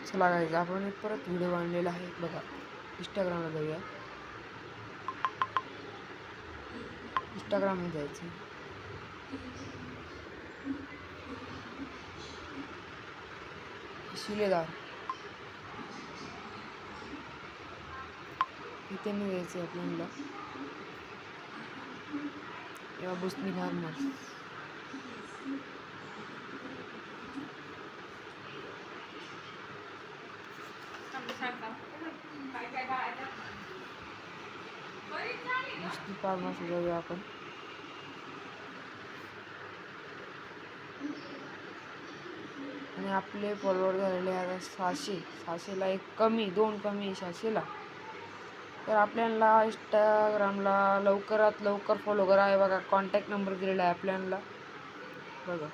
चला गाईज, आपण एक परत व्हिडिओ आणलेला आहे बघा. इंस्टाग्रामला जाऊया. इंस्टाग्राममध्ये जायचं. शिलेदार इथे नाही जायचं आपल्याला. या बुसनी फार्मर्स बुसनी फार्मर्स जाऊया आपण. आणि आपले फॉलोअर झालेले आता 600ला एक कमी, 2 कमी 600ला. तर आपल्याला इंस्टाग्रामला लवकरात लवकर फॉलो करा. आहे बघा, कॉन्टॅक्ट नंबर दिलेला आहे आपल्याला बघा.